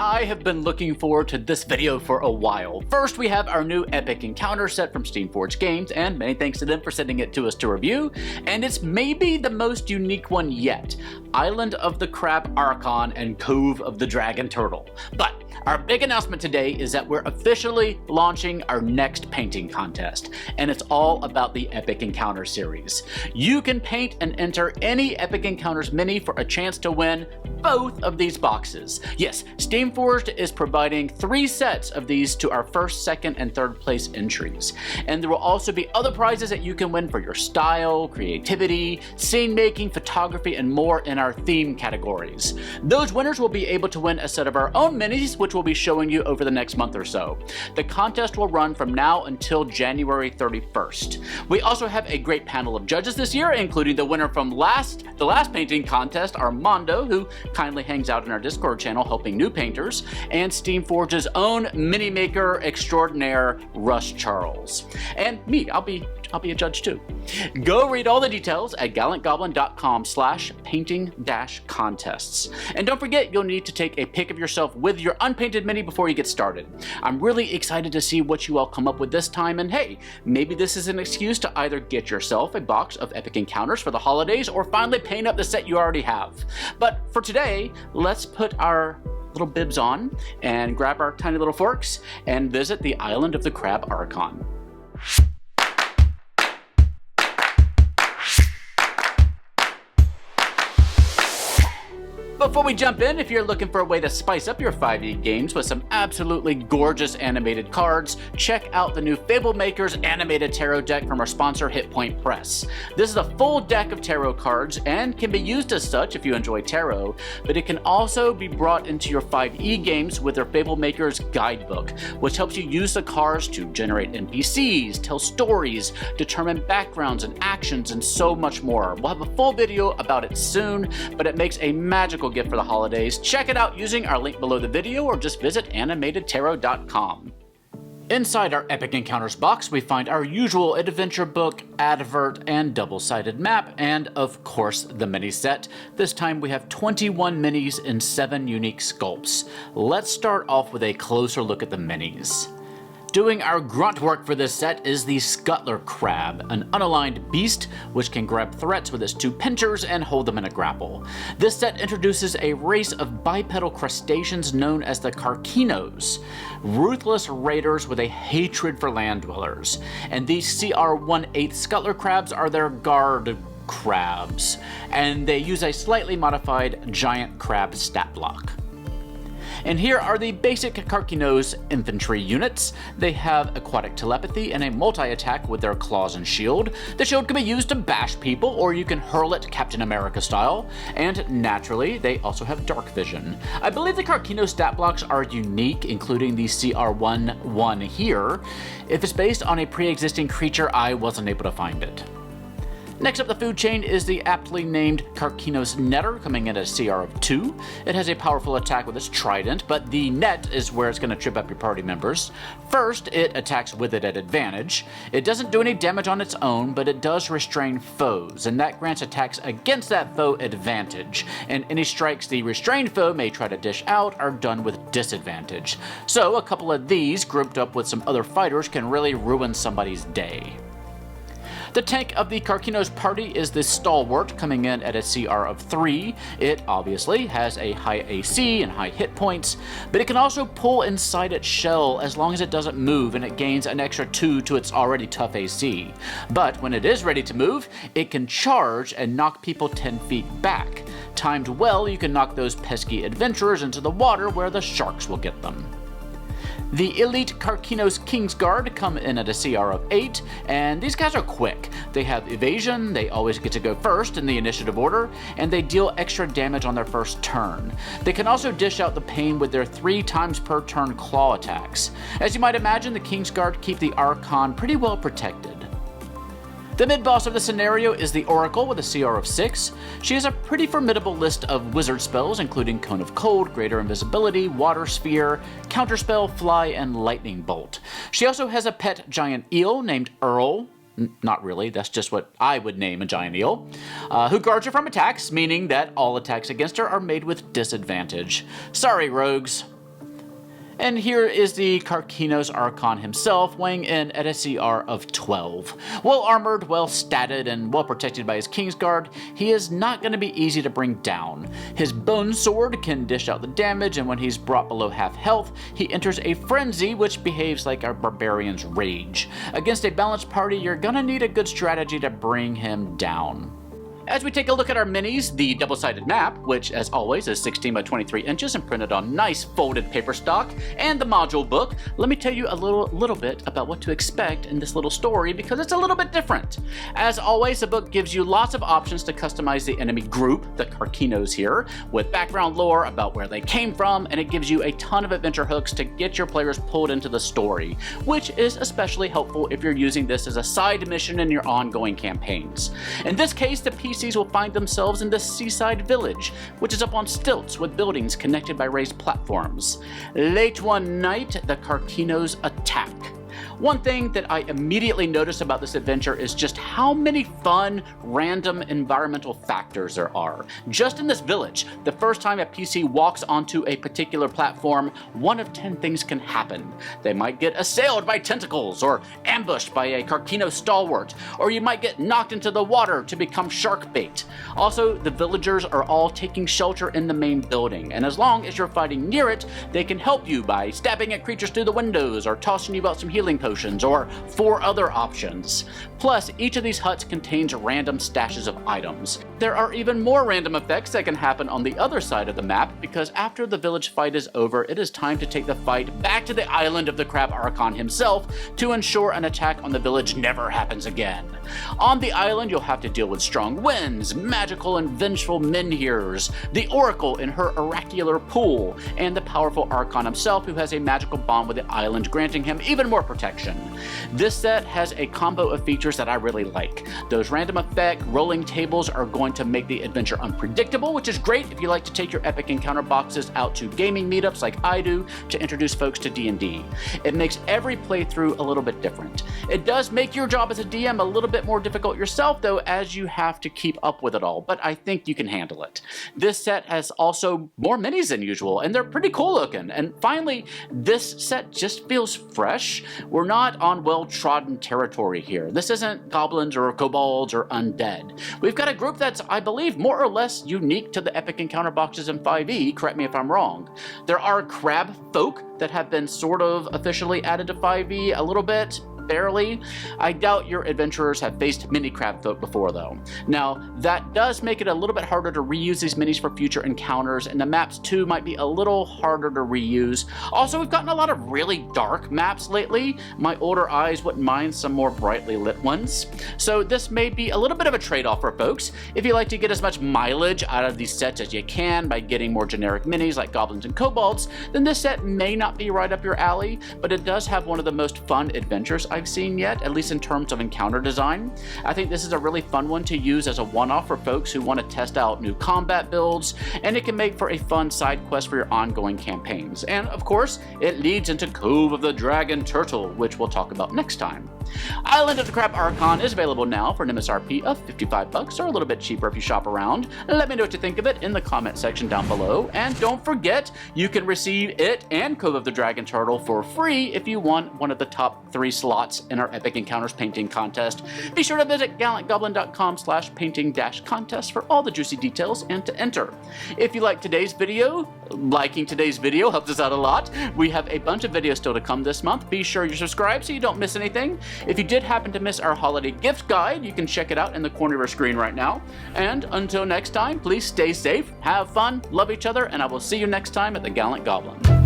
I have been looking forward to this video for a while. First, we have our new epic encounter set from Steamforged Games, and many thanks to them for sending it to us to review, and it's maybe the most unique one yet. Island of the Crab Archon and Cove of the Dragon Turtle. But our big announcement today is that we're officially launching our next painting contest, and it's all about the Epic Encounter series. You can paint and enter any Epic Encounters mini for a chance to win both of these boxes. Yes, Steamforged is providing 3 sets of these to our first, second, and third place entries. And there will also be other prizes that you can win for your style, creativity, scene making, photography, and more in our theme categories. Those winners will be able to win a set of our own minis, which we'll be showing you over the next month or so. The contest will run from now until January 31st. We also have a great panel of judges this year, including the winner from the last painting contest, Armando, who kindly hangs out in our Discord channel helping new painters, and Steamforge's own mini maker extraordinaire, Russ Charles. And me, I'll be a judge too. Go read all the details at gallantgoblin.com/painting-contests. And don't forget, you'll need to take a pic of yourself with your unpainted mini before you get started. I'm really excited to see what you all come up with this time, and hey, maybe this is an excuse to either get yourself a box of Epic Encounters for the holidays or finally paint up the set you already have. But for today, let's put our little bibs on and grab our tiny little forks and visit the Island of the Crab Archon. Before we jump in, if you're looking for a way to spice up your 5e games with some absolutely gorgeous animated cards, check out the new Fablemaker's animated tarot deck from our sponsor Hit Point Press. This is a full deck of tarot cards and can be used as such if you enjoy tarot, but it can also be brought into your 5e games with their Fablemaker's guidebook, which helps you use the cards to generate NPCs, tell stories, determine backgrounds and actions, and so much more. We'll have a full video about it soon, but it makes a magical gift for the holidays. Check it out using our link below the video or just visit animatedtarot.com. Inside our Epic Encounters box, we find our usual adventure book, advert, and double-sided map, and of course the mini set. This time we have 21 minis in 7 unique sculpts. Let's start off with a closer look at the minis. Doing our grunt work for this set is the Scuttler crab, an unaligned beast which can grab threats with its 2 pincers and hold them in a grapple. This set introduces a race of bipedal crustaceans known as the Karkinos, ruthless raiders with a hatred for land dwellers. And these CR-1/8 Scuttler crabs are their guard crabs, and they use a slightly modified giant crab stat block. And here are the basic Karkinos Infantry units. They have aquatic telepathy and a multi-attack with their claws and shield. The shield can be used to bash people, or you can hurl it Captain America style. And naturally, they also have dark vision. I believe the Karkinos stat blocks are unique, including the CR-1/1 here. If it's based on a pre-existing creature, I wasn't able to find it. Next up the food chain is the aptly named Karkinos Netter, coming in at a CR of 2. It has a powerful attack with its trident, but the net is where it's going to trip up your party members. First, it attacks with it at advantage. It doesn't do any damage on its own, but it does restrain foes, and that grants attacks against that foe advantage. And any strikes the restrained foe may try to dish out are done with disadvantage. So a couple of these, grouped up with some other fighters, can really ruin somebody's day. The tank of the Karkinos party is the Stalwart, coming in at a CR of 3. It obviously has a high AC and high hit points, but it can also pull inside its shell as long as it doesn't move, and it gains an extra 2 to its already tough AC. But when it is ready to move, it can charge and knock people 10 feet back. Timed well, you can knock those pesky adventurers into the water where the sharks will get them. The elite Karkinos Kingsguard come in at a CR of 8, and these guys are quick. They have evasion, they always get to go first in the initiative order, and they deal extra damage on their first turn. They can also dish out the pain with their 3 times per turn claw attacks. As you might imagine, the Kingsguard keep the Archon pretty well protected. The mid-boss of the scenario is the Oracle with a CR of 6. She has a pretty formidable list of wizard spells, including Cone of Cold, Greater Invisibility, Water Sphere, Counterspell, Fly, and Lightning Bolt. She also has a pet giant eel named Earl. Not really, that's just what I would name a giant eel, who guards her from attacks, meaning that all attacks against her are made with disadvantage. Sorry, rogues. And here is the Karkinos Archon himself, weighing in at a CR of 12. Well armored, well statted, and well protected by his Kingsguard, he is not going to be easy to bring down. His bone sword can dish out the damage, and when he's brought below half health, he enters a frenzy which behaves like a barbarian's rage. Against a balanced party, you're going to need a good strategy to bring him down. As we take a look at our minis, the double-sided map, which as always is 16 by 23 inches and printed on nice folded paper stock, and the module book, let me tell you a little bit about what to expect in this little story because it's a little bit different. As always, the book gives you lots of options to customize the enemy group, the Karkinos here, with background lore about where they came from, and it gives you a ton of adventure hooks to get your players pulled into the story, which is especially helpful if you're using this as a side mission in your ongoing campaigns. In this case, the PCs will find themselves in this seaside village, which is up on stilts with buildings connected by raised platforms. Late one night, the Karkinos attack. One thing that I immediately noticed about this adventure is just how many fun, random environmental factors there are. Just in this village, the first time a PC walks onto a particular platform, one of 10 things can happen. They might get assailed by tentacles, or ambushed by a Karkinos Stalwart, or you might get knocked into the water to become shark bait. Also, the villagers are all taking shelter in the main building, and as long as you're fighting near it, they can help you by stabbing at creatures through the windows, or tossing you out some healing potions, or 4 other options. Plus, each of these huts contains random stashes of items. There are even more random effects that can happen on the other side of the map, because after the village fight is over, it is time to take the fight back to the island of the Crab Archon himself to ensure an attack on the village never happens again. On the island, you'll have to deal with strong winds, magical and vengeful menhirs, the Oracle in her oracular pool, and the powerful Archon himself, who has a magical bond with the island, granting him even more protection. This set has a combo of features that I really like. Those random effect rolling tables are going to make the adventure unpredictable, which is great if you like to take your epic encounter boxes out to gaming meetups like I do to introduce folks to D&D. It makes every playthrough a little bit different. It does make your job as a DM a little bit more difficult yourself, though, as you have to keep up with it all, but I think you can handle it. This set has also more minis than usual, and they're pretty cool looking. And finally, this set just feels fresh. We're not on well-trodden territory here. This isn't goblins or kobolds or undead. We've got a group that's, I believe, more or less unique to the epic encounter boxes in 5e, correct me if I'm wrong. There are crab folk that have been sort of officially added to 5e a little bit, barely. I doubt your adventurers have faced mini crab folk before though. Now, that does make it a little bit harder to reuse these minis for future encounters, and the maps too might be a little harder to reuse. Also, we've gotten a lot of really dark maps lately. My older eyes wouldn't mind some more brightly lit ones. So this may be a little bit of a trade-off for folks. If you like to get as much mileage out of these sets as you can by getting more generic minis like goblins and kobolds, then this set may not be right up your alley, but it does have one of the most fun adventures I've seen yet, at least in terms of encounter design. I think this is a really fun one to use as a one-off for folks who want to test out new combat builds, and it can make for a fun side quest for your ongoing campaigns. And of course, it leads into Cove of the Dragon Turtle, which we'll talk about next time. Island of the Crab Archon is available now for an MSRP of $55 or a little bit cheaper if you shop around. Let me know what you think of it in the comment section down below, and don't forget, you can receive it and Cove of the Dragon Turtle for free if you want one of the top 3 slots in our Epic Encounters painting contest. Be sure to visit gallantgoblin.com/painting-contest for all the juicy details and to enter. If you like today's video, liking today's video helps us out a lot. We have a bunch of videos still to come this month. Be sure you subscribe so you don't miss anything. If you did happen to miss our holiday gift guide, you can check it out in the corner of your screen right now. And until next time, please stay safe, have fun, love each other, and I will see you next time at the Gallant Goblin.